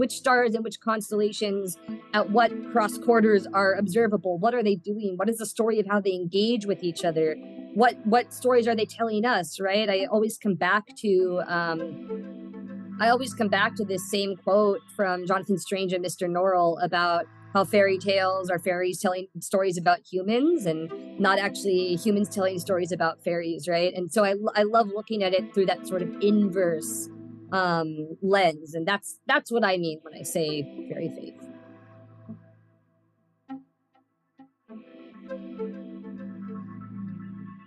which stars and which constellations at what cross quarters are observable. What are they doing? What is the story of how they engage with each other? What stories are they telling us, right? I always come back to this same quote from Jonathan Strange and Mr. Norrell about how fairy tales are fairies telling stories about humans and not actually humans telling stories about fairies, right? And so I love looking at it through that sort of inverse lens, and that's what I mean when I say fairy faith.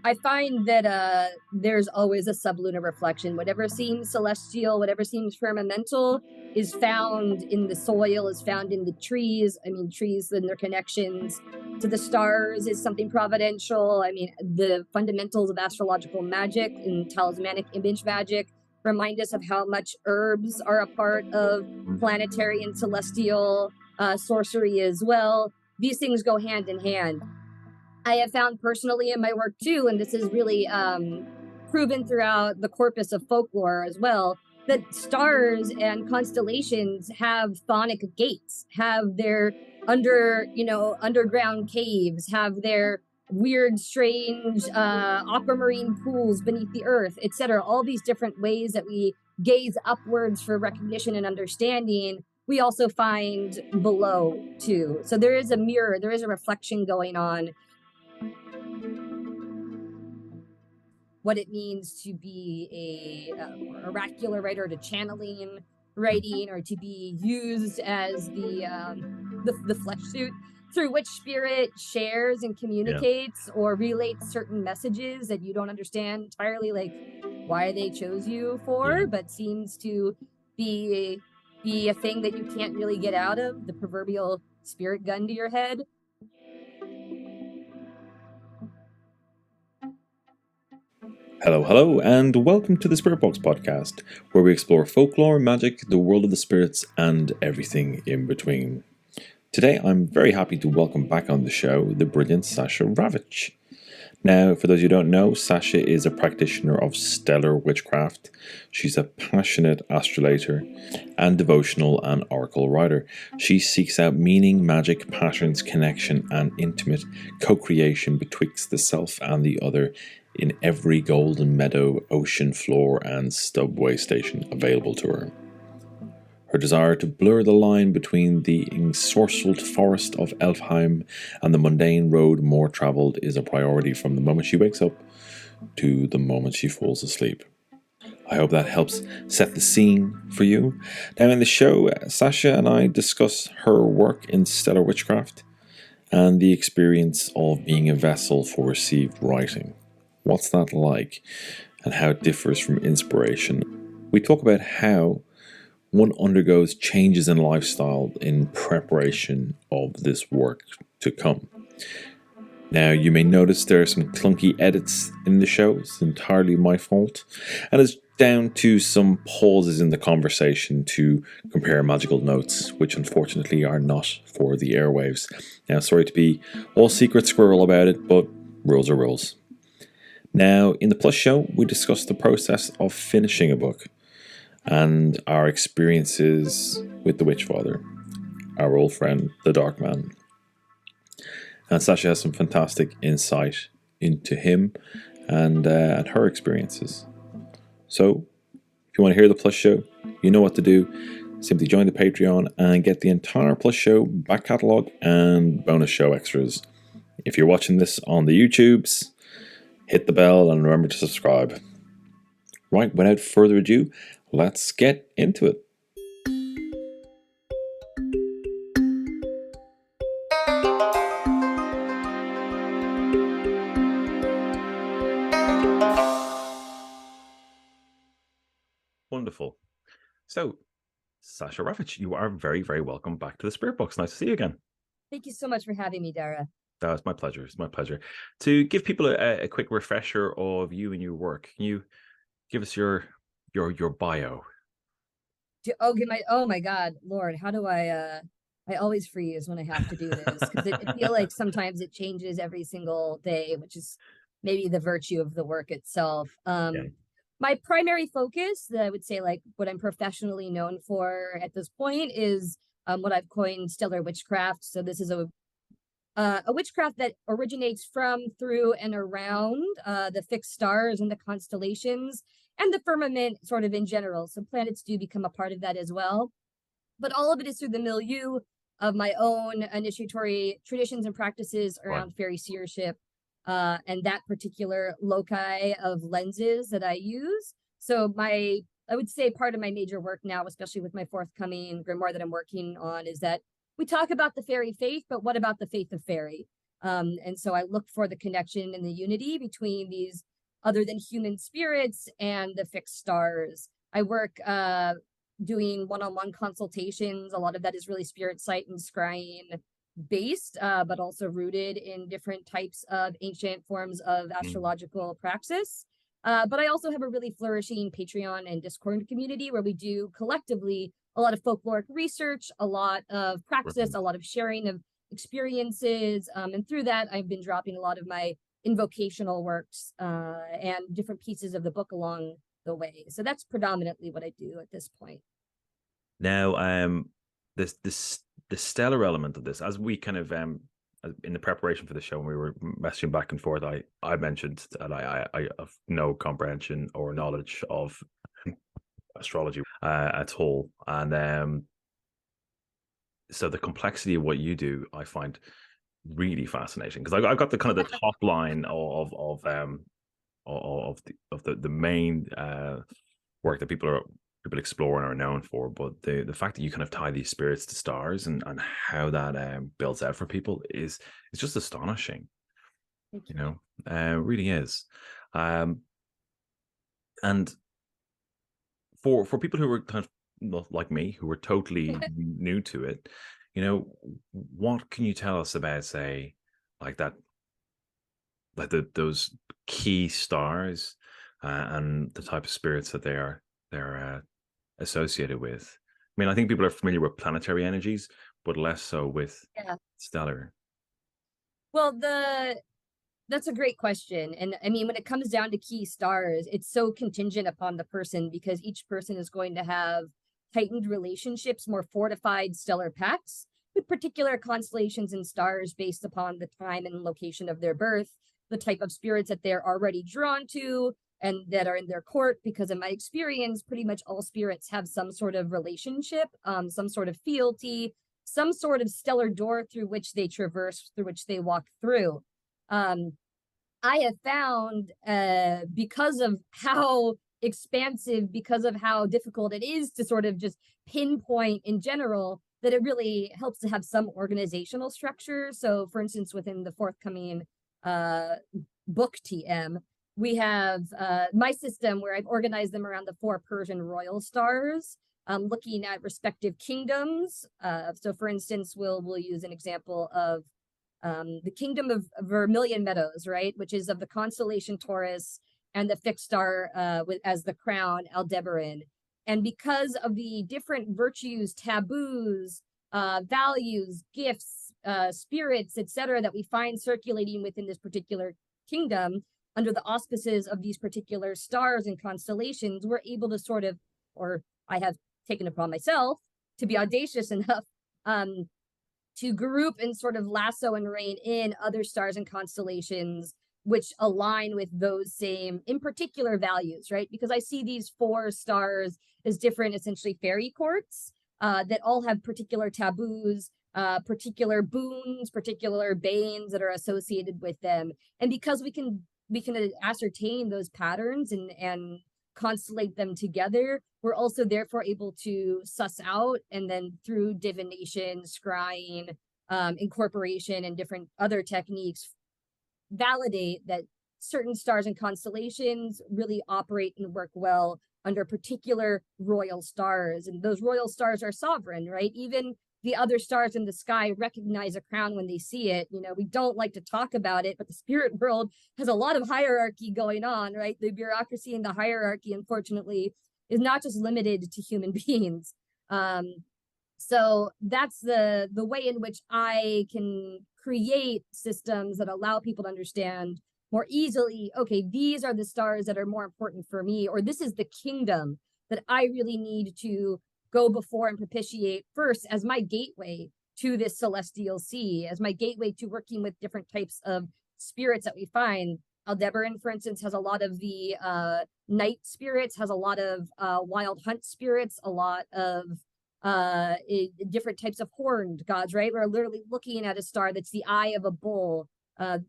I find that there's always a sublunar reflection. Whatever seems celestial, whatever seems firmamental is found in the soil, is found in the trees. I mean, trees and their connections to the stars is something providential. I mean, the fundamentals of astrological magic and talismanic image magic remind us of how much herbs are a part of planetary and celestial sorcery as well. These things go hand in hand. I have found personally in my work too, and this is really proven throughout the corpus of folklore as well, that stars and constellations have chthonic gates, have their underground caves, have their weird, strange aquamarine pools beneath the earth, etc. All these different ways that we gaze upwards for recognition and understanding, we also find below too. So there is a mirror, there is a reflection going on. What it means to be a oracular writer, to channeling writing, or to be used as the flesh suit through which spirit shares and communicates or relates certain messages that you don't understand entirely, like why they chose you for, but seems to be a thing that you can't really get out of, the proverbial spirit gun to your head. Hello, and welcome to the Spirit Box podcast, where we explore folklore, magic, the world of the spirits, and everything in between. Today, I'm very happy to welcome back on the show the brilliant Sasha Ravitch. Now, for those who don't know, Sasha is a practitioner of Stellar Witchcraft. She's a passionate astrolater and devotional and oracle writer. She seeks out meaning, magic, patterns, connection, and intimate co-creation betwixt the self and the other in every golden meadow, ocean floor, and subway station available to her. Her desire to blur the line between the ensorceled forest of Elphame and the mundane road more travelled is a priority from the moment she wakes up to the moment she falls asleep. I hope that helps set the scene for you. Now in the show, Sasha and I discuss her work in Stellar Witchcraft and the experience of being a vessel for received writing. What's that like, and how it differs from inspiration. We talk about how one undergoes changes in lifestyle in preparation of this work to come. Now, you may notice there are some clunky edits in the show. It's entirely my fault, and it's down to some pauses in the conversation to compare magical notes, which unfortunately are not for the airwaves. Now, sorry to be all secret squirrel about it, but rules are rules. Now, in the Plus show, we discuss the process of finishing a book and our experiences with the Witchfather, our old friend, the Dark Man. And Sasha has some fantastic insight into him and her experiences. So, if you want to hear the Plus show, you know what to do. Simply join the Patreon and get the entire Plus show back catalogue and bonus show extras. If you're watching this on the YouTubes, hit the bell and remember to subscribe. Right, without further ado, let's get into it. Wonderful. So, Sasha Ravitch, you are very, very welcome back to the Spirit Box. Nice to see you again. Thank you so much for having me, Dara. Oh, it's my pleasure. It's my pleasure. To give people a quick refresher of you and your work, can you give us your bio? Oh my God, Lord, how do I always freeze when I have to do this, because I feel like sometimes it changes every single day, which is maybe the virtue of the work itself. My primary focus, I would say, like what I'm professionally known for at this point, is what I've coined stellar witchcraft. So this is a witchcraft that originates from, through, and around the fixed stars and the constellations and the firmament sort of in general. So planets do become a part of that as well. But all of it is through the milieu of my own initiatory traditions and practices around fairy seership and that particular loci of lenses that I use. So I would say part of my major work now, especially with my forthcoming grimoire that I'm working on, is that we talk about the fairy faith, but what about the faith of fairy? And so I look for the connection and the unity between these other than human spirits and the fixed stars. I work doing one-on-one consultations. A lot of that is really spirit sight and scrying based, but also rooted in different types of ancient forms of astrological praxis. But I also have a really flourishing Patreon and Discord community where we do collectively a lot of folkloric research, a lot of praxis, a lot of sharing of experiences. And through that, I've been dropping a lot of my invocational works and different pieces of the book along the way. So that's predominantly what I do at this point. Now, the stellar element of this, as we kind of in the preparation for the show, when we were messaging back and forth, I mentioned that I have no comprehension or knowledge of astrology at all, and so the complexity of what you do, I find really fascinating, because I've got the kind of the top line of the main work that people explore and are known for, but the fact that you kind of tie these spirits to stars and how that builds out for people is just astonishing. You know, it really is. And for people who are kind of like me, who are totally new to it, you know, what can you tell us about, say, like that, like those key stars and the type of spirits that they're associated with? I mean, I think people are familiar with planetary energies, but less so with stellar. Well, that's a great question. And I mean, when it comes down to key stars, it's so contingent upon the person, because each person is going to have heightened relationships, more fortified stellar pacts with particular constellations and stars based upon the time and location of their birth, the type of spirits that they're already drawn to and that are in their court. Because in my experience, pretty much all spirits have some sort of relationship, some sort of fealty, some sort of stellar door through which they traverse, through which they walk through. I have found, because of how expansive, because of how difficult it is to sort of just pinpoint in general, that it really helps to have some organizational structure. So, for instance, within the forthcoming book TM, we have my system where I've organized them around the 4 Persian royal stars, looking at respective kingdoms. So, for instance, we'll use an example of the kingdom of Vermilion Meadows, right, which is of the constellation Taurus, and the fixed star as the crown, Aldebaran. And because of the different virtues, taboos, values, gifts, spirits, etc., that we find circulating within this particular kingdom under the auspices of these particular stars and constellations, we're able to sort of, or I have taken upon myself to be audacious enough to group and sort of lasso and rein in other stars and constellations which align with those same, in particular, values, right? Because I see these 4 stars as different, essentially, fairy courts that all have particular taboos, particular boons, particular banes that are associated with them. And because we can ascertain those patterns and constellate them together, we're also therefore able to suss out, and then through divination, scrying, incorporation, and different other techniques, validate that certain stars and constellations really operate and work well under particular royal stars. And those royal stars are sovereign, right? Even the other stars in the sky recognize a crown when they see it. You know, we don't like to talk about it, but the spirit world has a lot of hierarchy going on, right? The bureaucracy and the hierarchy, unfortunately, is not just limited to human beings. So that's the way in which I can create systems that allow people to understand more easily, okay, these are the stars that are more important for me, or this is the kingdom that I really need to go before and propitiate first as my gateway to this celestial sea, as my gateway to working with different types of spirits that we find. Aldebaran, for instance, has a lot of the night spirits, has a lot of wild hunt spirits, a lot of different types of horned gods, right? We're literally looking at a star that's the eye of a bull.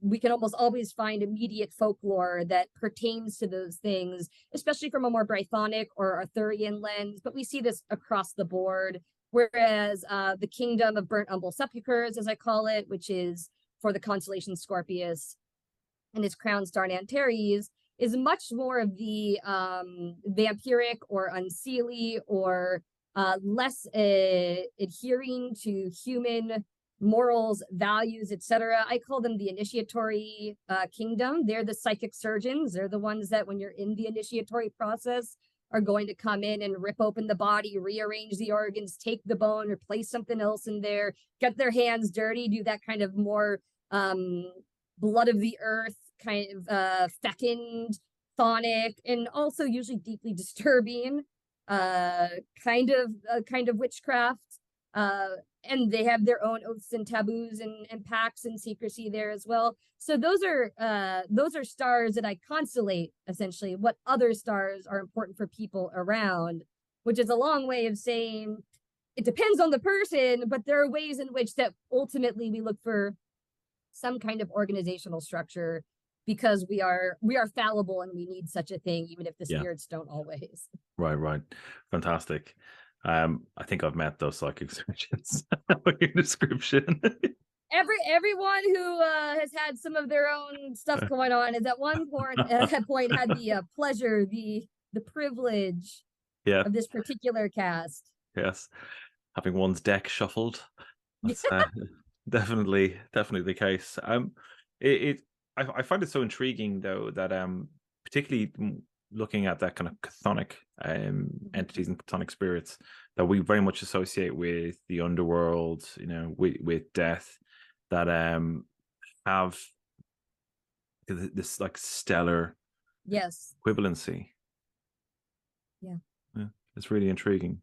We can almost always find immediate folklore that pertains to those things, especially from a more Brythonic or Arthurian lens, but we see this across the board. Whereas the kingdom of burnt humble sepulchres, as I call it, which is for the constellation Scorpius, and his crown star Antares, is much more of the vampiric or unseelie or less adhering to human morals, values, etc. I call them the initiatory kingdom. They're the psychic surgeons. They're the ones that when you're in the initiatory process are going to come in and rip open the body, rearrange the organs, take the bone, replace something else in there, get their hands dirty, do that kind of more blood of the earth, kind of fecund, phonic, and also usually deeply disturbing kind of witchcraft. And they have their own oaths and taboos and pacts and secrecy there as well. So those are stars that I constellate, essentially what other stars are important for people around, which is a long way of saying it depends on the person, but there are ways in which that ultimately we look for some kind of organizational structure because we are fallible and we need such a thing, even if the spirits don't always. Right. Fantastic. I think I've met those psychic surgeons with your description. Everyone who has had some of their own stuff going on is at one point had the pleasure, the privilege of this particular cast. Yes, having one's deck shuffled. That's definitely the case. I find it so intriguing though that particularly looking at that kind of chthonic entities and chthonic spirits that we very much associate with the underworld, you know, with death, that have this like stellar equivalency. Yeah, it's really intriguing.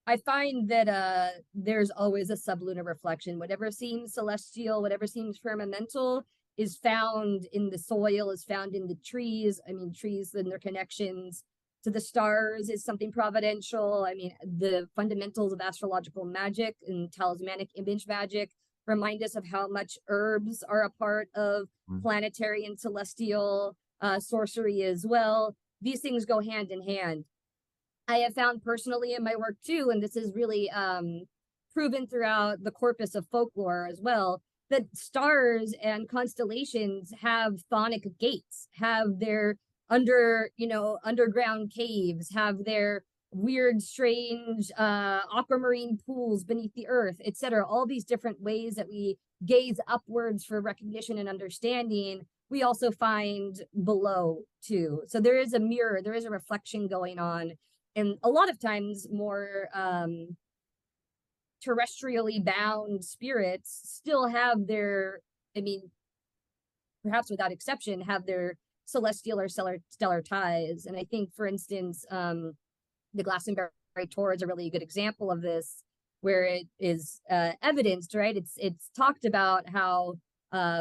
I find that there's always a sublunar reflection. Whatever seems celestial, whatever seems firmamental is found in the soil, is found in the trees. I mean, trees and their connections to the stars is something providential. I mean, the fundamentals of astrological magic and talismanic image magic remind us of how much herbs are a part of planetary and celestial sorcery as well. These things go hand in hand. I have found personally in my work too, and this is really proven throughout the corpus of folklore as well, that stars and constellations have chthonic gates, have their underground caves, have their weird, strange aquamarine pools beneath the earth, etc. All these different ways that we gaze upwards for recognition and understanding, we also find below too. So there is a mirror, there is a reflection going on. And a lot of times more terrestrially bound spirits still have their, I mean, perhaps without exception, have their celestial or stellar ties. And I think, for instance, the Glastonbury Tour is a really good example of this, where it is evidenced, right? It's talked about how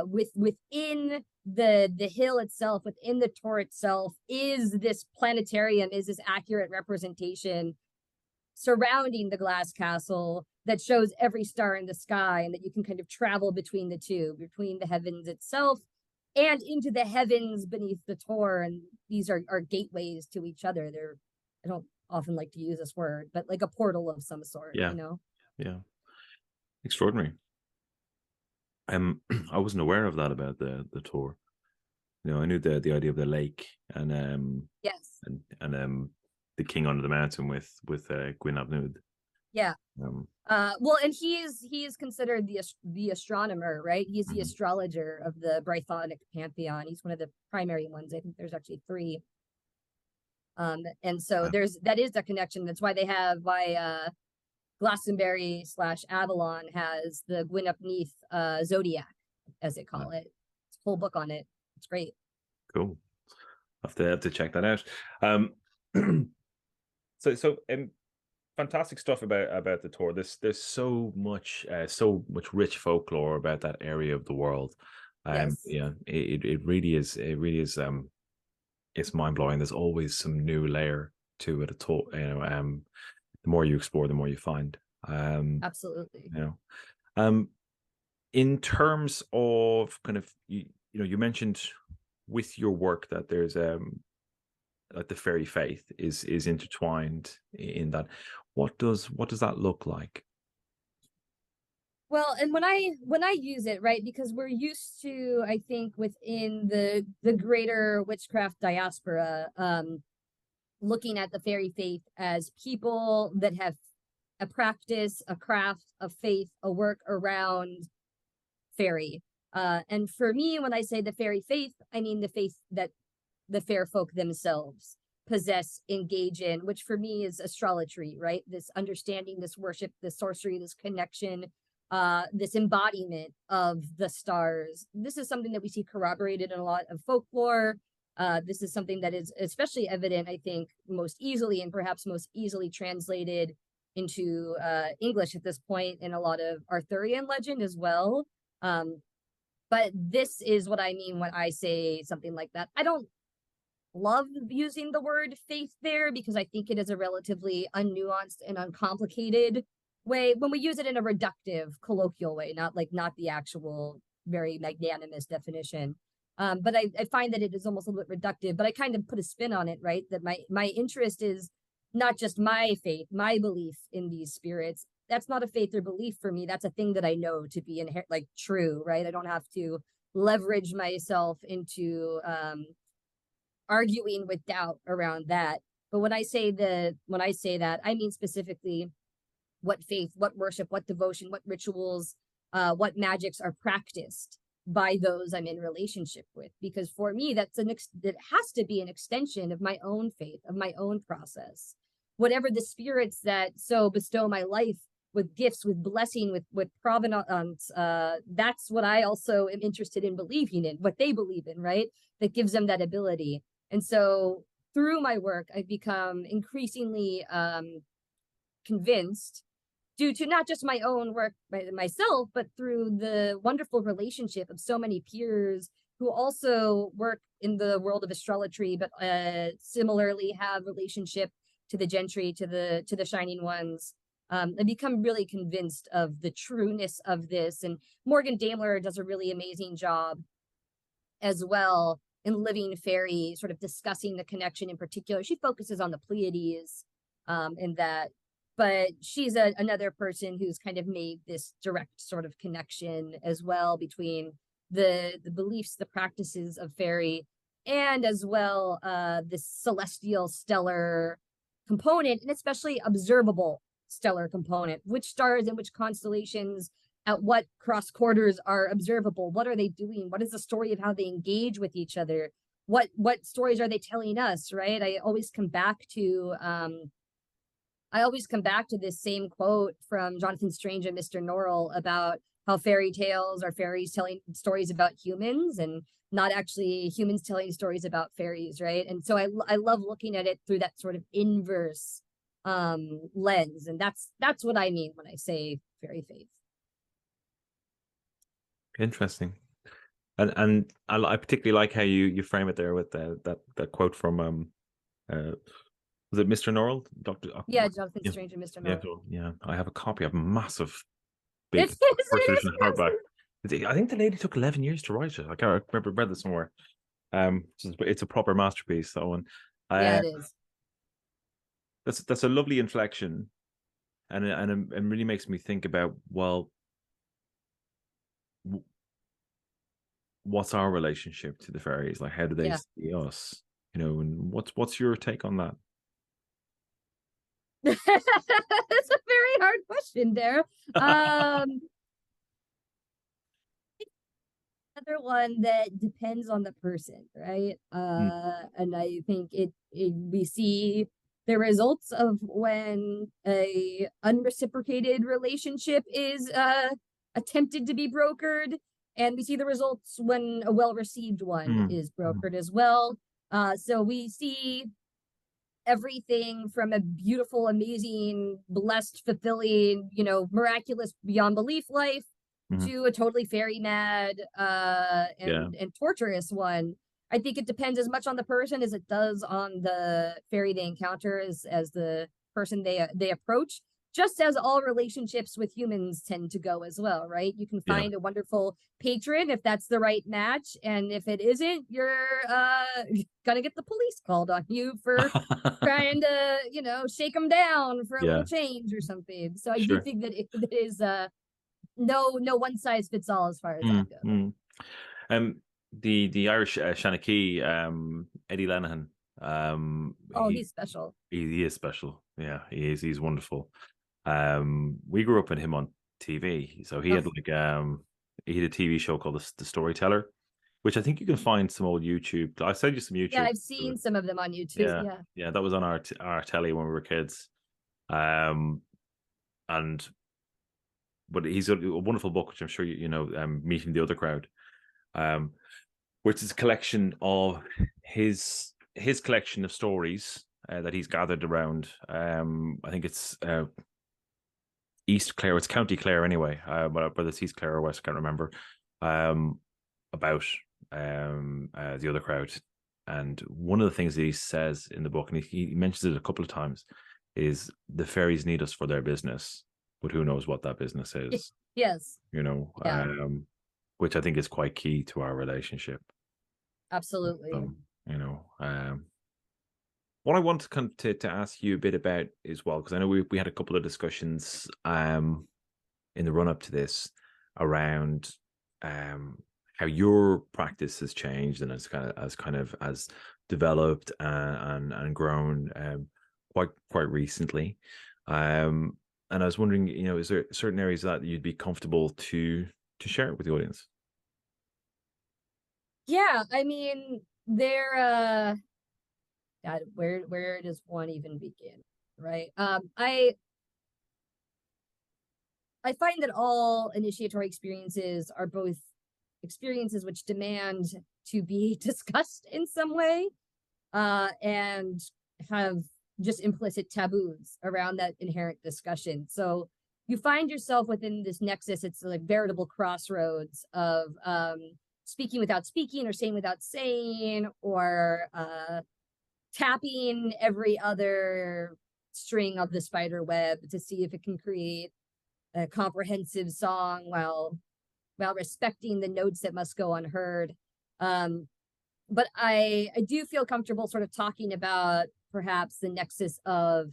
within the hill itself, within the tour itself, is this planetarium, is this accurate representation surrounding the glass castle that shows every star in the sky, and that you can kind of travel between the two, between the heavens itself and into the heavens beneath the tour. And these are gateways to each other. They're, I don't often like to use this word, but like a portal of some sort, you know? Yeah. Extraordinary. I wasn't aware of that about the tour. You know, I knew the idea of the lake and and the king under the mountain with Gwyn ap Nudd. Yeah. Well, and he is considered the astronomer, right? He's the astrologer of the Brythonic pantheon. He's one of the primary ones. I think there's actually 3. And so that is the connection. That's why Glastonbury / Avalon has the Gwyn ap Nudd zodiac, as they call it. It's a whole book on it. It's great. Cool. Have to check that out. So fantastic stuff about the tour. There's so much rich folklore about that area of the world. Yes. Yeah, it really is. It really is. It's mind blowing. There's always some new layer to it. At all, the more you explore, the more you find. Absolutely. You know, in terms of kind of you mentioned with your work that there's like the fairy faith is intertwined in that. What does that look like? Well, and when I use it, right, because we're used to, I think, within the greater witchcraft diaspora, looking at the fairy faith as people that have a practice, a craft, a faith, a work around fairy. And for me, when I say the fairy faith, I mean the faith that the fair folk themselves possess, engage in, which for me is astrology, right? This understanding, this worship, this sorcery, this connection, this embodiment of the stars. This is something that we see corroborated in a lot of folklore. This is something that is especially evident, I think, most easily and perhaps most easily translated into English at this point in a lot of Arthurian legend as well. But this is what I mean when I say something like that. I don't love using the word faith there because I think it is a relatively unnuanced and uncomplicated way when we use it in a reductive, colloquial way, not the actual very magnanimous definition. But I find that it is almost a little bit reductive, but I kind of put a spin on it, right? That my interest is not just my faith, my belief in these spirits. That's not a faith or belief for me. That's a thing that I know to be like true, right? I don't have to leverage myself into arguing with doubt around that. But when I say that, I mean specifically what faith, what worship, what devotion, what rituals, what magics are practiced by those I'm in relationship with. Because for me, that has to be an extension of my own faith, of my own process. Whatever the spirits that so bestow my life with gifts, with blessing, with provenance, that's what I also am interested in believing in, what they believe in, right? That gives them that ability. And so through my work, I've become increasingly convinced, due to not just my own work by myself, but through the wonderful relationship of so many peers who also work in the world of astrology, but similarly have relationship to the gentry, to the shining ones. I become really convinced of the trueness of this. And Morgan Daimler does a really amazing job as well in Living Fairy, sort of discussing the connection in particular. She focuses on the Pleiades in that, but she's another person who's kind of made this direct sort of connection as well between the beliefs, the practices of fairy, and as well this celestial stellar component, and especially observable stellar component. Which stars and which constellations at what cross quarters are observable? What are they doing? What is the story of how they engage with each other? What stories are they telling us, right? I always come back to this same quote from Jonathan Strange and Mr. Norrell about how fairy tales are fairies telling stories about humans and not actually humans telling stories about fairies, right? And so I love looking at it through that sort of inverse lens, and that's what I mean when I say fairy faith. Interesting. And I particularly like how you frame it there with that quote from was it Mr. Norrell? Dr. Yeah, Jonathan Yeah. Strange and Mr. Yeah, Norrell. cool. Yeah, I have a copy of massive, big It first is edition hardback. I think the lady took 11 years to write it. I can't remember, read it somewhere. It's a proper masterpiece, that one. Yeah, it is. That's a lovely inflection, and it really makes me think about, well, what's our relationship to the fairies? Like, how do they see us? And what's your take on that? That's a very hard question there. Another one that depends on the person, right? And I think we see the results of when a unreciprocated relationship is attempted to be brokered, and we see the results when a well-received one is brokered as well. So we see everything from a beautiful, amazing, blessed, fulfilling, miraculous beyond belief life to a totally fairy mad and torturous one. I think it depends as much on the person as it does on the fairy they encounter, as the person they approach. Just as all relationships with humans tend to go as well, right? You can find a wonderful patron if that's the right match, and if it isn't, you're gonna get the police called on you for trying to, shake them down for a little change or something. So I do think that it is no one size fits all as far as that goes. The Irish Shanachie, Eddie Lenihan. He's special. He is special. Yeah, he is. He's wonderful. We grew up with him on TV, so he had he had a TV show called The Storyteller, which I think you can find some old YouTube. I sent you some YouTube. Yeah, I've seen some of them on YouTube. Yeah, that was on our telly when we were kids. But he's a wonderful book, which I'm sure you know, Meeting the Other Crowd, which is a collection of his collection of stories that he's gathered around. I think it's East Clare. It's County Clare anyway, whether it's East Clare or West, I can't remember. About the other crowd, and one of the things that he says in the book, and he mentions it a couple of times, is the fairies need us for their business, but who knows what that business is? Yes, which I think is quite key to our relationship. Absolutely. What I want to ask you a bit about as well, because I know we had a couple of discussions in the run up to this around how your practice has changed and has developed and grown quite recently. And I was wondering, is there certain areas that you'd be comfortable to share with the audience? Yeah, I mean, God, where does one even begin, right? I find that all initiatory experiences are both experiences which demand to be discussed in some way, and have just implicit taboos around that inherent discussion. So you find yourself within this nexus. It's like veritable crossroads of speaking without speaking, or saying without saying, or tapping every other string of the spider web to see if it can create a comprehensive song while respecting the notes that must go unheard. But I do feel comfortable sort of talking about perhaps the nexus of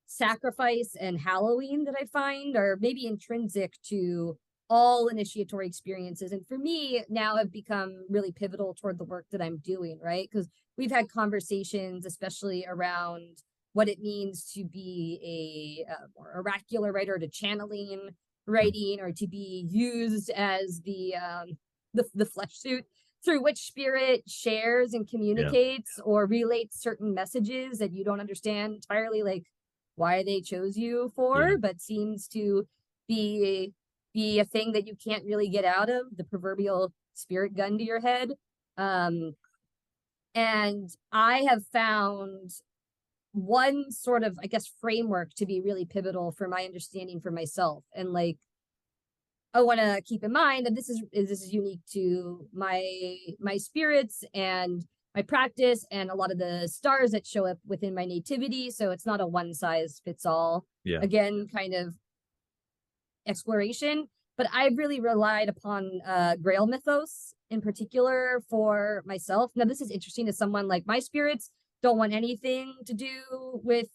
sacrifice and Halloween that I find are maybe intrinsic to all initiatory experiences, and for me now have become really pivotal toward the work that I'm doing, right? Because we've had conversations, especially around what it means to be a more oracular writer, to channeling writing, or to be used as the flesh suit through which spirit shares and communicates or relates certain messages that you don't understand entirely, like why they chose you for, but seems to be a thing that you can't really get out of, the proverbial spirit gun to your head. And I have found one sort of, I guess, framework to be really pivotal for my understanding for myself. And like, I want to keep in mind that this is unique to my spirits and my practice and a lot of the stars that show up within my nativity. So it's not a one size fits all. Again, kind of exploration. But I've really relied upon Grail mythos in particular for myself. Now, this is interesting to someone like my spirits don't want anything to do with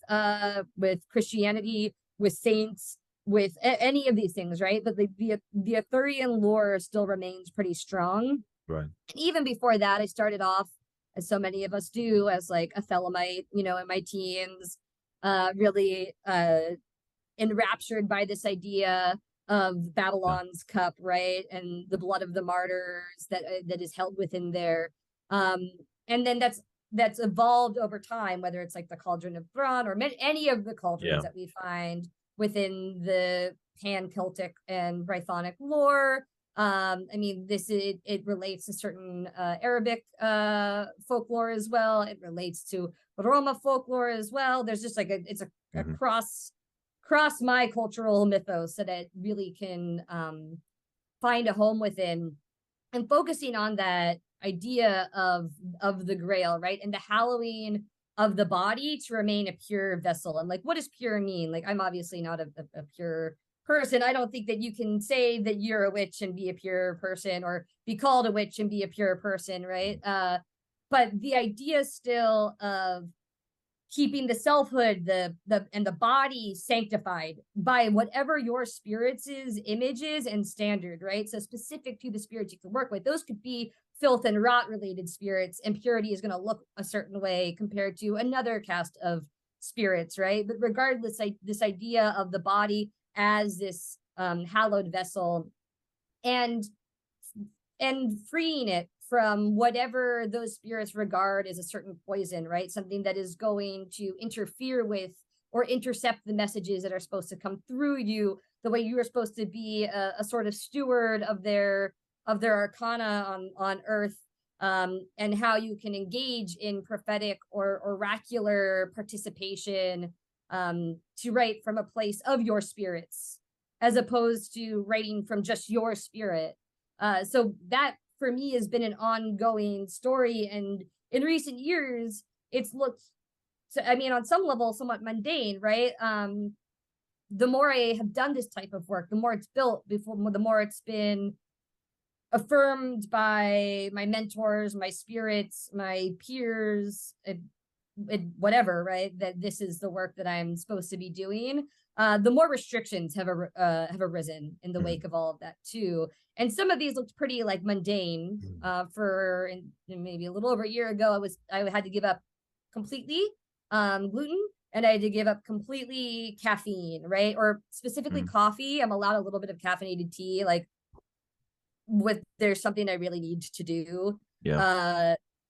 Christianity, with saints, with any of these things, right? But the Arthurian lore still remains pretty strong. Right. And even before that, I started off, as so many of us do, as like a Thelemite, in my teens, really enraptured by this idea of Babylon's cup, right? And the blood of the martyrs that is held within there. And then that's evolved over time, whether it's like the Cauldron of Thrawn or any of the cauldrons that we find within the Pan-Celtic and Brythonic lore, I mean, it relates to certain Arabic folklore as well. It relates to Roma folklore as well. There's just like a cross my cultural mythos that it really can find a home within, and focusing on that idea of the grail, right, and the hallowing of the body to remain a pure vessel. And like, what does pure mean? Like, I'm obviously not a pure person. I don't think that you can say that you're a witch and be a pure person, or be called a witch and be a pure person, right? But the idea still of keeping the selfhood, the body sanctified by whatever your spirit's image is and standard, right? So specific to the spirits you can work with. Those could be filth and rot related spirits, and purity is going to look a certain way compared to another cast of spirits, right? But regardless, this idea of the body as this hallowed vessel, and freeing it from whatever those spirits regard as a certain poison, right? Something that is going to interfere with or intercept the messages that are supposed to come through you, the way you are supposed to be a sort of steward of their arcana on earth, and how you can engage in prophetic or oracular participation, to write from a place of your spirits, as opposed to writing from just your spirit. So that for me has been an ongoing story, and in recent years it's looked, I mean, on some level somewhat mundane, right? The more I have done this type of work, the more it's built, the more it's been affirmed by my mentors, my spirits, my peers, whatever, right? That this is the work that I'm supposed to be doing. The more restrictions have arisen in the wake of all of that too. And some of these looked pretty like mundane. For maybe a little over a year ago, I had to give up completely gluten, and I had to give up completely caffeine, right? Or specifically coffee. I'm allowed a little bit of caffeinated tea, like there's something I really need to do.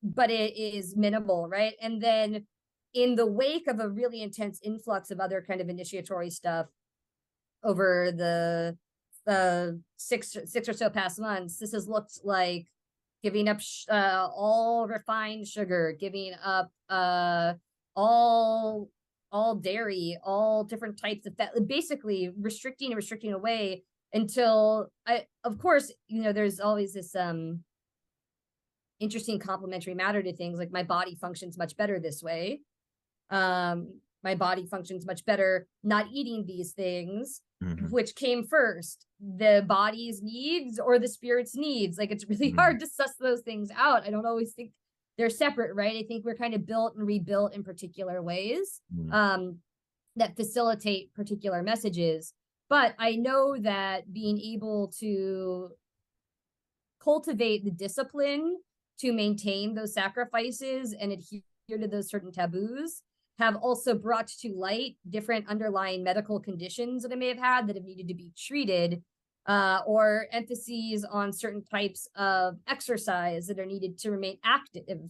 But it is minimal, right? And then in the wake of a really intense influx of other kind of initiatory stuff over the 6 or so past months, this has looked like giving up all refined sugar, giving up all dairy, all different types of fat, basically restricting away until of course, there's always this interesting complementary matter to things. Like, my body functions much better this way. My body functions much better not eating these things. Which came first, the body's needs or the spirit's needs? Like, it's really hard to suss those things out. I don't always think they're separate, right? I think we're kind of built and rebuilt in particular ways that facilitate particular messages. But I know that being able to cultivate the discipline to maintain those sacrifices and adhere to those certain taboos have also brought to light different underlying medical conditions that I may have had that have needed to be treated, or emphases on certain types of exercise that are needed to remain active.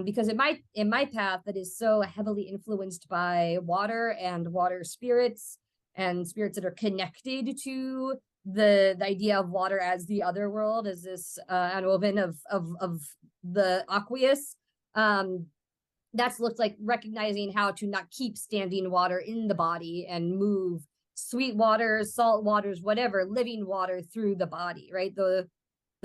Because in my path that is so heavily influenced by water and water spirits, and spirits that are connected to the idea of water as the other world, as this unwoven of the aqueous. That's looked like recognizing how to not keep standing water in the body and move sweet waters, salt waters, whatever, living water through the body, right? The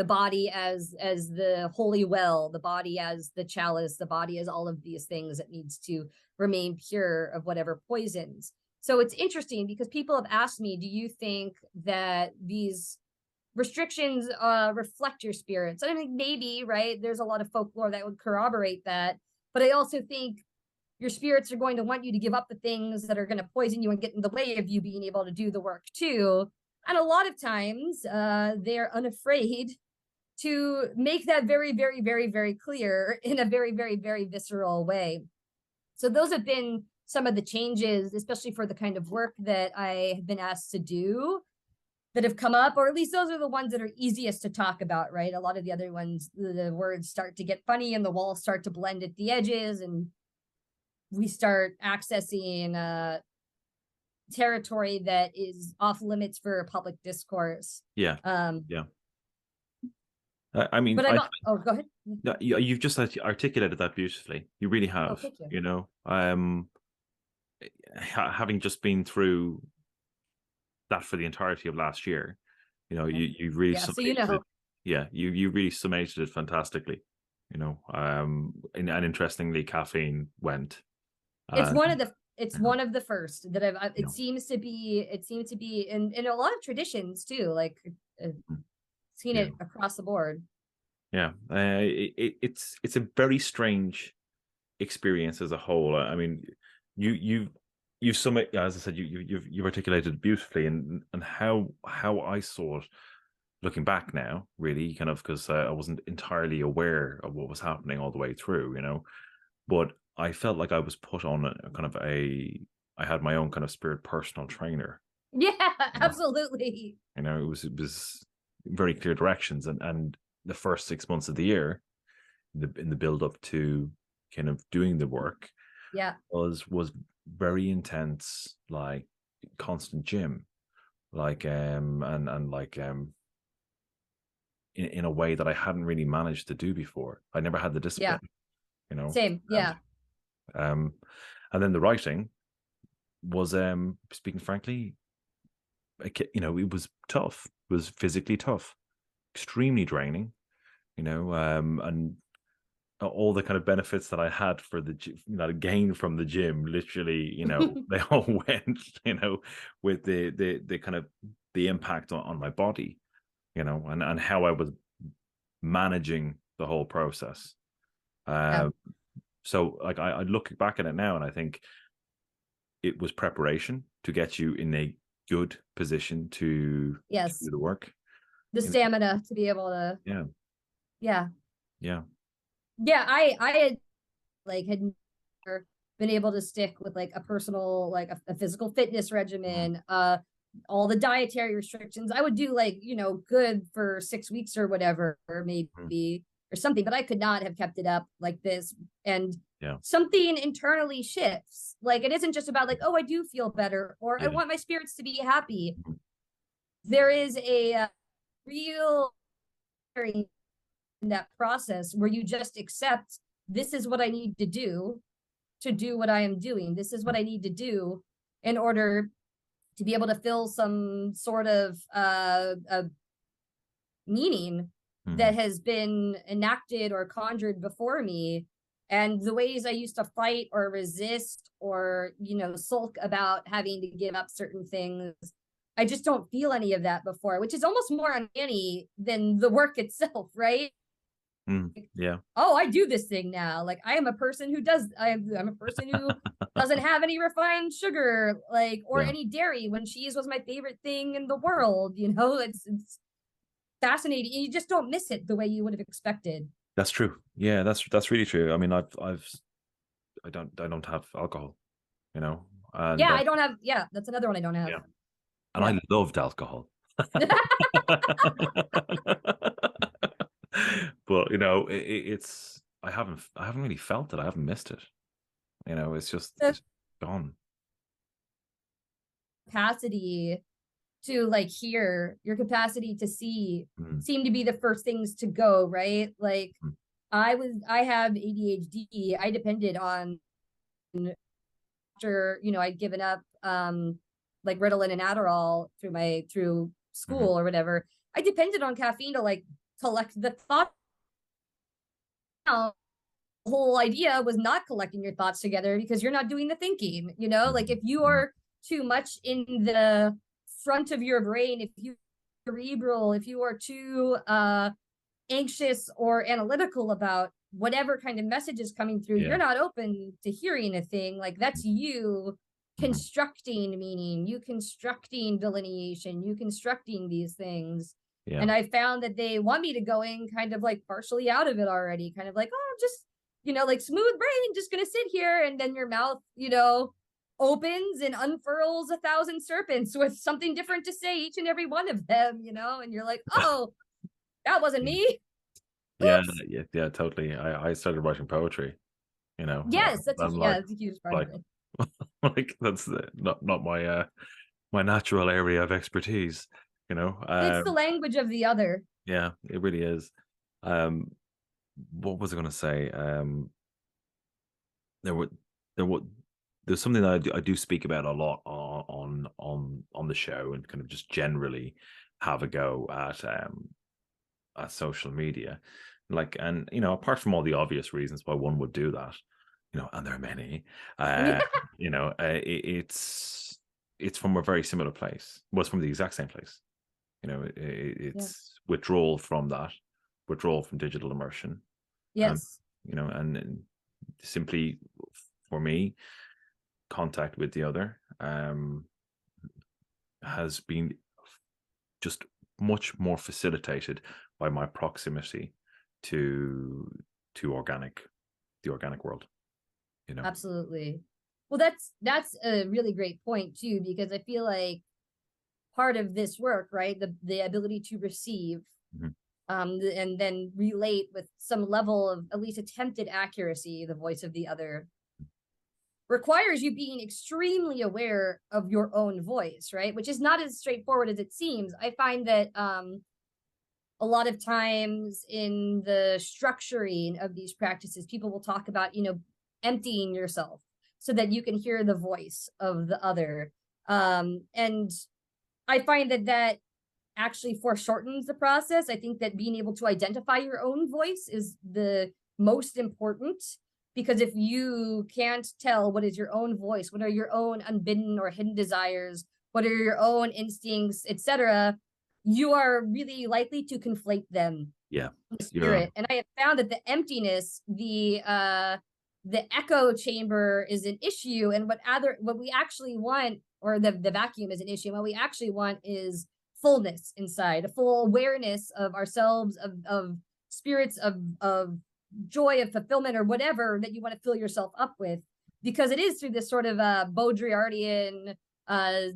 body as the holy well, the body as the chalice, the body as all of these things that needs to remain pure of whatever poisons. So it's interesting because people have asked me, do you think that these restrictions reflect your spirits? And I think maybe, right? There's a lot of folklore that would corroborate that. But I also think your spirits are going to want you to give up the things that are going to poison you and get in the way of you being able to do the work too. And a lot of times they're unafraid to make that very, very, very, very clear in a very, very, very visceral way. So those have been some of the changes, especially for the kind of work that I have been asked to do, that have come up, or at least those are the ones that are easiest to talk about, right? A lot of the other ones, the words start to get funny and the walls start to blend at the edges, and we start accessing territory that is off limits for public discourse. Yeah. I mean, But I'm not. Oh, go ahead. you've just articulated that beautifully. You really Oh, have. thank you. You know, having just been through that for the entirety of last year, you know, you really Yeah. So summated it. Yeah, you really summated it fantastically. You know, and interestingly, caffeine went. it's Uh, one of the it's you know, one of the first that I've you it know, seems to be in a lot of traditions too, like seen yeah, it across the board. yeah. It's a very strange experience as a whole. I mean, you you've summed, as I said, you've articulated it beautifully, and how I saw it looking back now, really, kind of, because I wasn't entirely aware of what was happening all the way through, you know, but I felt like I was put on a kind of I had my own kind of spirit personal trainer. Yeah, You know, absolutely. it was very clear directions, and the first 6 months of the year, in the build up to kind of doing the work, Yeah. was very intense, like constant gym, like and like in a way that I hadn't really managed to do before. I never had the Yeah. discipline, you know. Same. And Yeah. um and then the writing was, speaking frankly, you know, it was tough. It was physically tough, extremely draining, you know, and all the kind of benefits that I had for that I gained from the gym, literally, you know, they all went, you know, with the kind of the impact on my body, you know, and how I was managing the whole process. Yeah. Um, so like I look back at it now and I think it was preparation to get you in a good position to Yes. do the work. The You know? stamina to be able to. Yeah, Yeah. yeah, Yeah. I had had never been able to stick with like a personal like a physical fitness mm, regimen, all the dietary restrictions. I would do like, good for 6 weeks or whatever, or mm, maybe or something, but I could not have kept it up like this. And yeah, something internally shifts. Like it isn't just about like, oh, I do feel better or I yeah, want my spirits to be happy. mm, There is a real in that process where you just accept this is what I need to do what I am doing. This is what I need to do in order to be able to fill some sort of meaning that mm, has been enacted or conjured before me. And the ways I used to fight or resist or, sulk about having to give up certain things, I just don't feel any of that before, which is almost more uncanny than the work itself, right? yeah, Oh, I do this thing now. Like I am a person who does. I'm a person who doesn't have any refined sugar, like or yeah. any dairy. When cheese was my favorite thing in the world, it's fascinating. You just don't miss it the way you would have expected. That's true. Yeah, that's really true. I mean, I don't have alcohol, you know, and Yeah, I don't have. Yeah, that's another one I don't have. yeah, and Yeah. I loved alcohol. But you know, it's I haven't really felt it. I haven't missed it. You know, The it's gone. capacity to like hear, your capacity to see, Mm, seem to be the first things to go. Right. Like mm, I have ADHD. I depended on after I'd given up like Ritalin and Adderall through mhm. school or whatever. I depended on caffeine to like collect the thought. The whole idea was not collecting your thoughts together because you're not doing the thinking. Like if Mhm, you mhm. are too much in the front of your brain, if you cerebral, if you are too anxious or analytical about whatever kind of message is coming through, Yeah. you're not open to hearing a thing. Like that's you Mhm. constructing meaning, you constructing delineation, you constructing these things. Yeah. And I found that they want me to go in kind of like partially out of it already, kind of like, oh, just, like smooth brain, just gonna sit here. And then your mouth, opens and unfurls 1,000 serpents with something different to say, each and every one of them, and you're like, oh, that wasn't me. Yeah, Oops. yeah, yeah, totally. I started writing poetry, you know. Yes, I'm yeah, like that's a huge part of like it. like that's not my my natural area of expertise, you know. It's the language of the other. Yeah, it really is. Um, what was I going to say? There were there were there's something that I do speak about a lot on the show, and kind of just generally have a go at social media, like, and apart from all the obvious reasons why one would do that, and there are many, uh, it's from a very similar place. Well, it's from the exact same place. Yeah. It's withdrawal from that, withdrawal from digital immersion, and Yes. and simply, for me, contact with the other has been just much more facilitated by my proximity to the organic world. Absolutely. Well, that's a really great point too, because I feel like part of this work, right, the ability to receive, Mhm. and then relate with some level of at least attempted accuracy the voice of the other, requires you being extremely aware of your own voice, right? Which is not as straightforward as it seems. I find that a lot of times in the structuring of these practices, people will talk about, emptying yourself so that you can hear the voice of the other. And I find that actually foreshortens the process. I think that being able to identify your own voice is the most important, because if you can't tell what is your own voice, what are your own unbidden or hidden desires, what are your own instincts, etc., you are really likely to conflate them Yeah, in the you're spirit. And I have found that the emptiness, the echo chamber is an issue, and what we actually want, or the vacuum is an issue. What we actually want is fullness inside, a full awareness of ourselves, of spirits, of joy, of fulfillment, or whatever that you want to fill yourself up with, because it is through this sort of Baudrillardian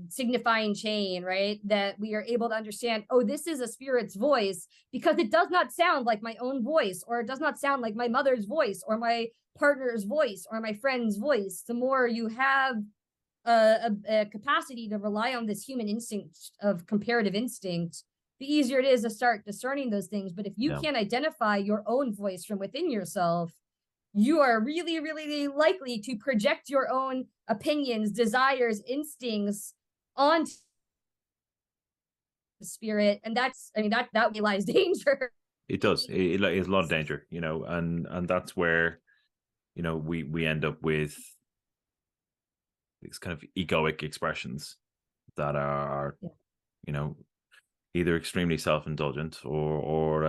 signifying chain, right, that we are able to understand, oh, this is a spirit's voice, because it does not sound like my own voice, or it does not sound like my mother's voice, or my partner's voice, or my friend's voice. The more you have a capacity to rely on this human instinct of comparative instinct, the easier it is to start discerning those things. But if you yeah can't identify your own voice from within yourself, you are really, really likely to project your own opinions, desires, instincts onto the spirit. And that's, I mean, that lies danger. it does. It's a lot of danger, and that's where we end up with these kind of egoic expressions that are Yeah. you know either extremely self-indulgent, or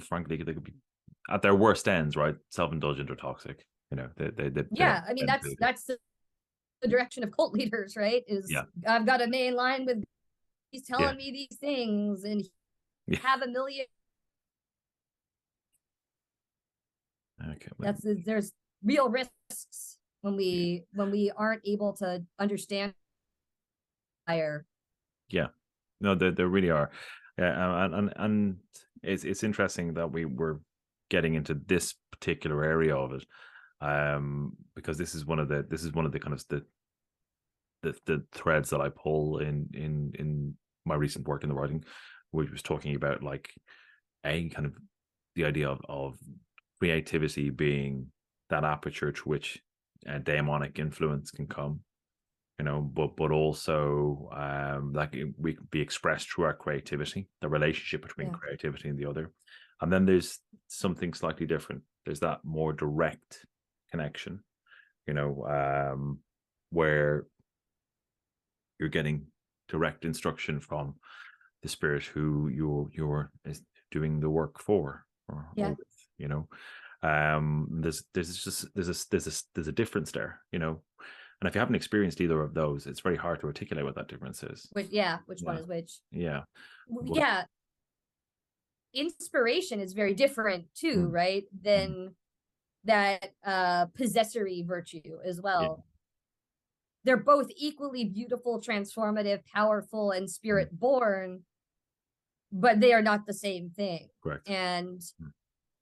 frankly, they could be at their worst ends, right? Self-indulgent or toxic. They don't Yeah, I mean, tend to. that's the direction of cult leaders, right? Is Yeah, I've got a main line with, he's yeah, telling me these things, and yeah. have a million. Okay, well, That's There's real risks when we aren't able to understand fire. yeah. No, there really are. Yeah, and it's interesting that we were getting into this particular area of it, because this is one of the kind of the threads that I pull in my recent work in the writing, which was talking about, like, a kind of the idea of creativity being that aperture to which a daemonic influence can come, but also, like, we can be expressed through our creativity, the relationship between Yeah. creativity and the other. And then there's something slightly different. There's that more direct connection, where you're getting direct instruction from the spirit who you're is doing the work for, or Yeah. with, there's a difference there, and if you haven't experienced either of those, it's very hard to articulate what that difference is. Which one Yeah, is which? yeah, but Yeah, inspiration is very different too, mm, right? mm, Than that possessory virtue as yeah, well. They're both equally beautiful, transformative, powerful, and mm, spirit born, but they are not the same thing. correct. And Mm,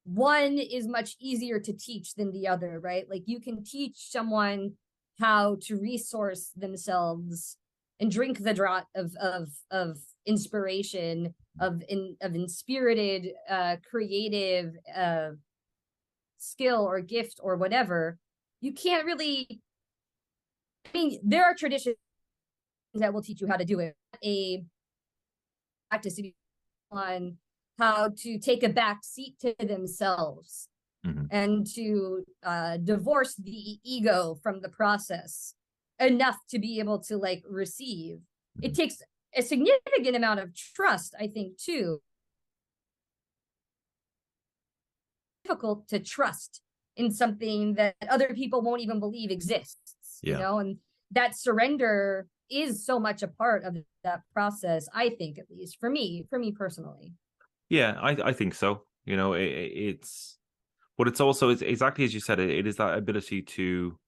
one is much easier to teach than the other, right? Like, you can teach someone how to resource themselves and drink the draught of inspiration, of inspirited, creative skill or gift or whatever, you can't really. I mean, there are traditions that will teach you how to do it. A practice on how to take a back seat to themselves, and to divorce the ego from the process enough to be able to like receive. It takes a significant amount of trust, I think, too. Difficult to trust in something that other people won't even believe exists, you know, and that surrender is so much a part of that process, I think, at least for me personally. Yeah, I think so. You know, it's, but it's also, it's exactly as you said, it is that ability to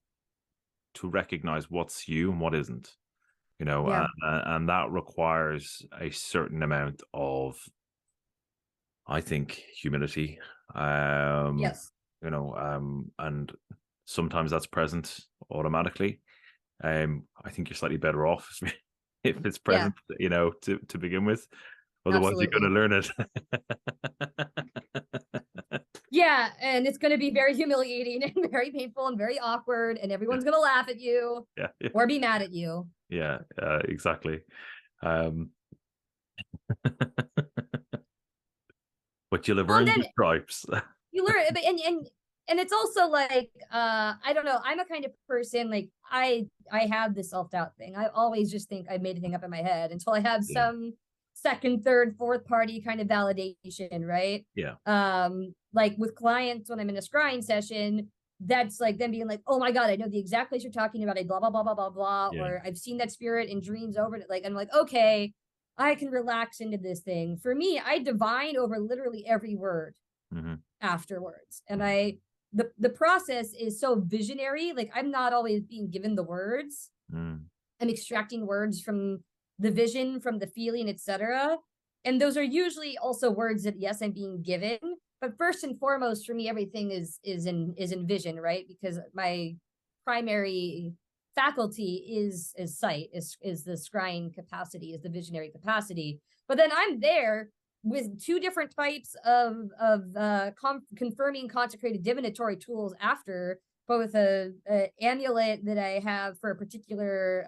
recognize what's you and what isn't, you know, and that requires a certain amount of, I think, humility. Yes. You know, and sometimes that's present automatically. I think you're slightly better off if it's present, you know, to begin with. Otherwise, Absolutely. you're going to learn it. Yeah, and it's going to be very humiliating and very painful and very awkward, and everyone's going to laugh at you, or be mad at you. Yeah, exactly. But you'll have earned the stripes. You learn, and it's also like, I don't know, I'm a kind of person, like I have this self-doubt thing. I always just think I made a thing up in my head until I have some second, third, fourth party kind of validation, right? Like with clients when I'm in a scrying session, that's like them being like, oh my god, I know the exact place you're talking about, I blah blah blah blah blah blah, or I've seen that spirit in dreams over it. Like, I'm like, okay, I can relax into this thing. For me, I divine over literally every word afterwards, and the process is so visionary. Like, I'm not always being given the words. I'm extracting words from the vision, from the feeling, etc. And those are usually also words that, yes, I'm being given. But first and foremost, for me, everything is in vision, right? Because my primary faculty is sight, is the scrying capacity, is the visionary capacity. But then I'm there with two different types of confirming consecrated divinatory tools after, both a amulet that I have for a particular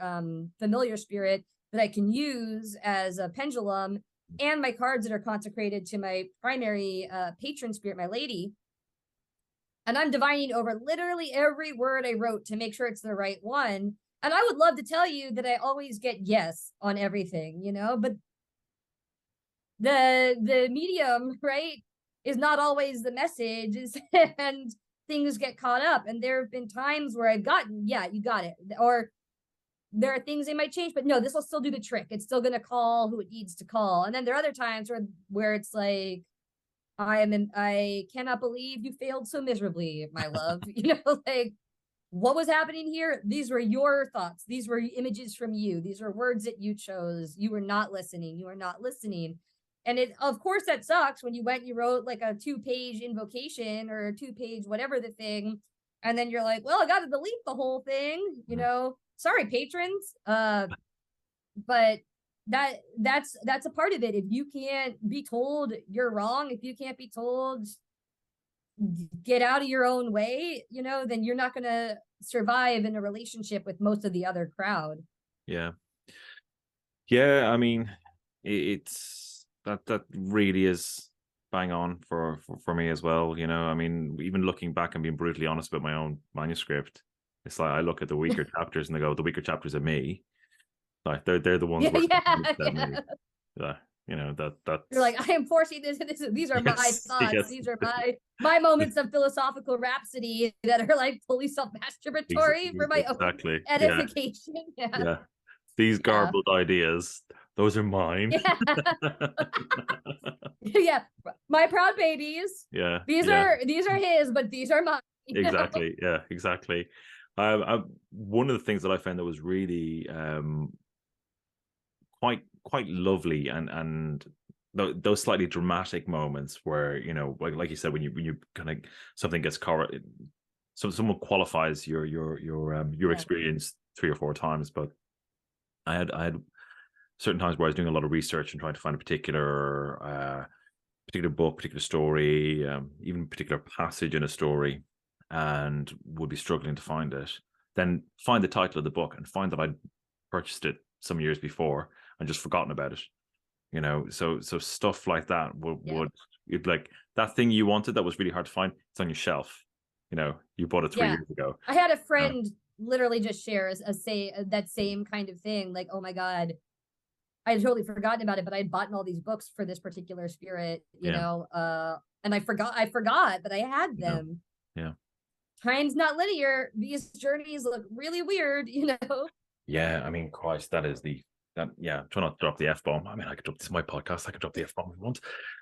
familiar spirit that I can use as a pendulum, and my cards that are consecrated to my primary patron spirit, my lady. And I'm divining over literally every word I wrote to make sure it's the right one. And I would love to tell you that I always get yes on everything, you know, but the medium, right, is not always the message, and things get caught up. And there have been times where I've gotten, yeah, you got it, or there are things they might change, but no, this will still do the trick. It's still going to call who it needs to call. And then there are other times where it's like, I cannot believe you failed so miserably, my love. You know, like, what was happening here? These were your thoughts. These were images from you. These are words that you chose. You were not listening. You are not listening. And it, of course, that sucks when you went, you wrote like a 2-page invocation or a 2-page whatever the thing, and then you're like, well, I got to delete the whole thing, you know. Sorry, patrons. But that's a part of it. If you can't be told you're wrong, if you can't be told get out of your own way, you know, then you're not going to survive in a relationship with most of the other crowd. Yeah, I mean, it's that really is bang on for me as well, you know. I mean, even looking back and being brutally honest about my own manuscript, it's like I look at the weaker chapters and I go, the weaker chapters are me. Like, they're the ones me. Yeah, you know, that's, you're like, I am forcing this. These are my thoughts. These are my moments of philosophical rhapsody that are like fully self-masturbatory for my own edification. Yeah. These garbled ideas, those are mine. Yeah, my proud babies. These are his, but these are mine. Exactly. Yeah, exactly. One of the things that I found that was really quite lovely, and those slightly dramatic moments where, you know, like you said, when you kind of something gets so someone qualifies your experience 3 or 4 times. But I had certain times where I was doing a lot of research and trying to find a particular book, particular story, even particular passage in a story, and would be struggling to find it. Then find the title of the book and find that I'd purchased it some years before and just forgotten about it. So stuff like that would you'd like that thing you wanted that was really hard to find. It's on your shelf. You bought it 3 years ago. I had a friend literally just share that same kind of thing. Like, oh my God, I had totally forgotten about it, but I had bought all these books for this particular spirit, you know, and I forgot that I had them. Yeah. Time's not linear. These journeys look really weird, Yeah, I mean, Christ, try not to drop the F-bomb. I mean, I could drop this in my podcast. I could drop the F-bomb if you want,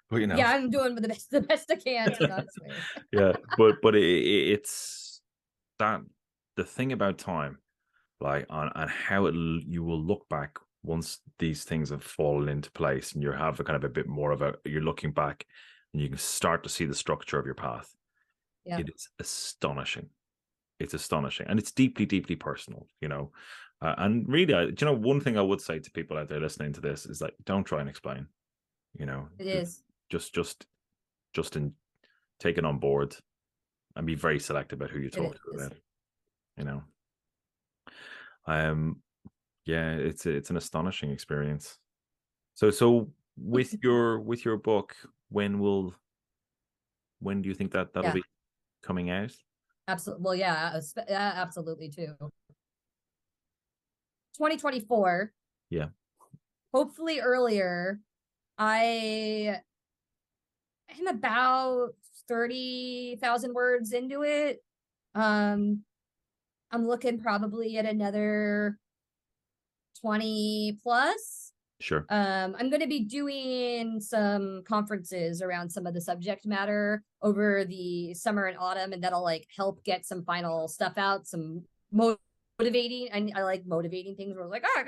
but Yeah, I'm doing the best I can to not swear. Yeah, but it's that the thing about time, like and how you will look back once these things have fallen into place, and you have a kind of a bit more of you're looking back, and you can start to see the structure of your path. Yeah, it is astonishing. It's astonishing, and it's deeply, deeply personal. And really, one thing I would say to people out there listening to this is like, don't try and explain. it is just take it on board, and be very selective about who you talk to about it. Yeah, it's an astonishing experience. So with your book, when do you think that'll be coming out? Absolutely. Well, yeah, absolutely too. 2024. Yeah. Hopefully earlier. I am about 30,000 words into it. I'm looking probably at another 20 plus. Sure. I'm going to be doing some conferences around some of the subject matter over the summer and autumn, and that'll like help get some final stuff out, some motivating. And I like motivating things where I was like, I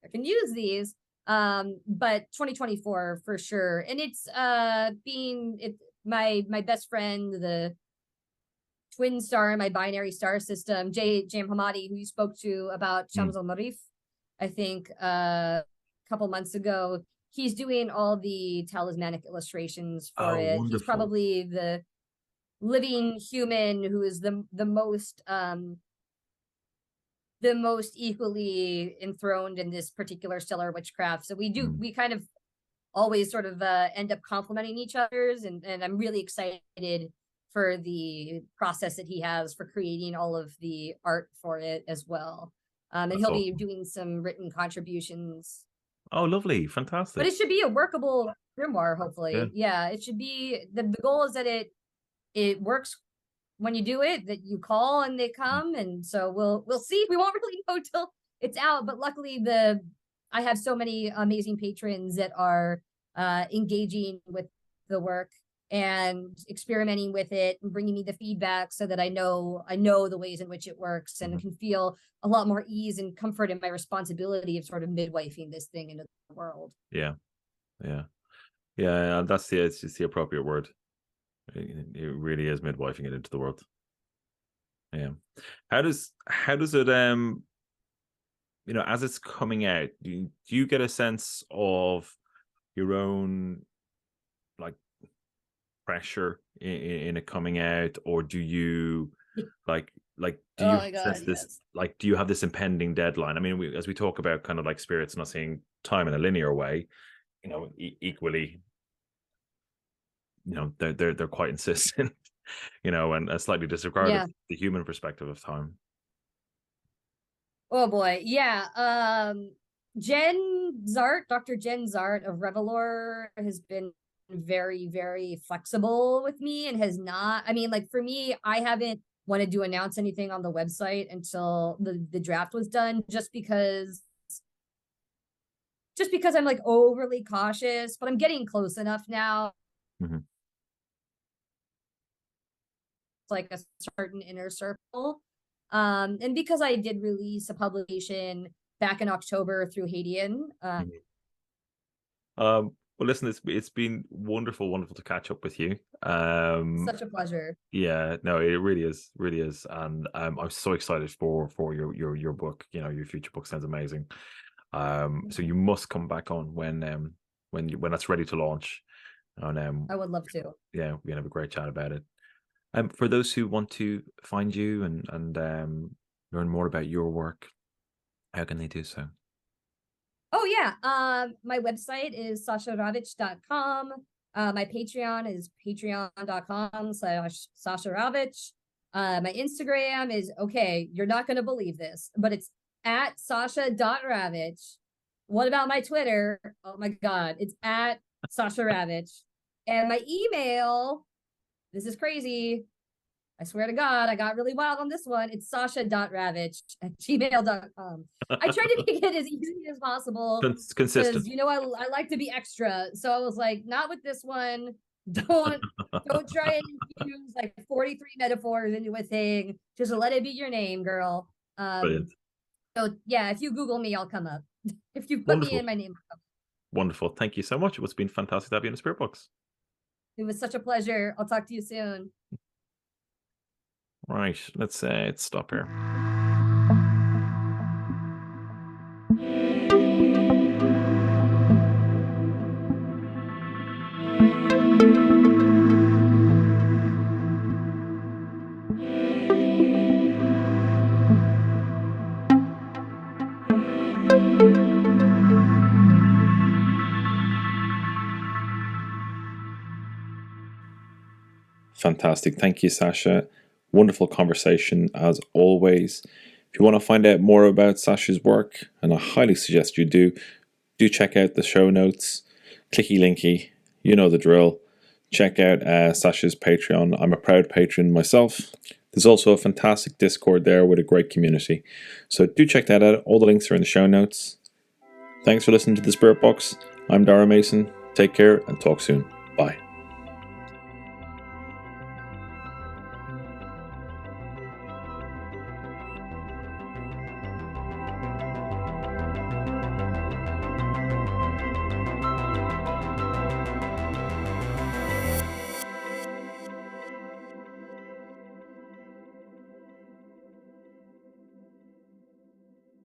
can use these. But 2024 for sure. And it's my best friend, the twin star in my binary star system, Jam Hamadi, who you spoke to about Shams al Marif, I think a couple months ago. He's doing all the talismanic illustrations for it. Wonderful. He's probably the living human who is the most equally enthroned in this particular stellar witchcraft. So we kind of always sort of end up complementing each other's, and I'm really excited for the process that he has for creating all of the art for it as well. And he'll be doing some written contributions. Oh, lovely. Fantastic. But it should be a workable grimoire, hopefully. Yeah, it should be. The goal is that it works when you do it, that you call and they come. And so we'll see. We won't really know till it's out. But luckily, I have so many amazing patrons that are engaging with the work and experimenting with it and bringing me the feedback so that I know the ways in which it works and can feel a lot more ease and comfort in my responsibility of sort of midwifing this thing into the world. Yeah. That's it's the appropriate word. It really is midwifing it into the world. Yeah. How does it as it's coming out, do you get a sense of your own like pressure in it coming out, or do you like do you sense this, like, do you have this impending deadline? I mean, as we talk about kind of like spirits not seeing time in a linear way, equally, they're quite insistent, and slightly disregard the human perspective of time. Oh boy, yeah. Dr. Jen Zart of Revelor has been very, very flexible with me and has not. I mean, like for me, I haven't wanted to announce anything on the website until the draft was done, just because I'm like overly cautious, but I'm getting close enough now. It's like a certain inner circle. And because I did release a publication back in October through Hadean. Well, listen, it's been wonderful to catch up with you. Such a pleasure. Yeah, no, it really is, and I'm so excited for your book. Your future book sounds amazing. So you must come back on when that's ready to launch. And I would love to. yeah, we can have a great chat about it. For those who want to find you and learn more about your work, how can they do so? Oh yeah. My website is sasharavitch.com. My Patreon is patreon.com/Sasha Ravitch. My Instagram is, okay, you're not gonna believe this, but it's at Sasha.Ravitch. What about my Twitter? Oh my god, it's at Sasha Ravitch. And my email, this is crazy. I swear to God, I got really wild on this one. It's sasha.ravitch@gmail.com. I tried to make it as easy as possible Consistent. because, I like to be extra. So I was like, not with this one. Don't try and use like 43 metaphors into a thing. Just let it be your name, girl. Brilliant. So yeah, if you Google me, I'll come up. If you put me Wonderful. in, my name will come up. Wonderful. Thank you so much. It's been fantastic to have you in the Spirit Box. It was such a pleasure. I'll talk to you soon. Right. Let's stop here. Fantastic. Thank you, Sasha. Wonderful conversation as always. If you want to find out more about Sasha's work, and I highly suggest you do check out the show notes. Clicky linky, you know the drill. Check out Sasha's Patreon. I'm a proud patron myself. There's also a fantastic Discord there with a great community. So do check that out. All the links are in the show notes. Thanks for listening to The Spirit Box. I'm Dara Mason. Take care and talk soon.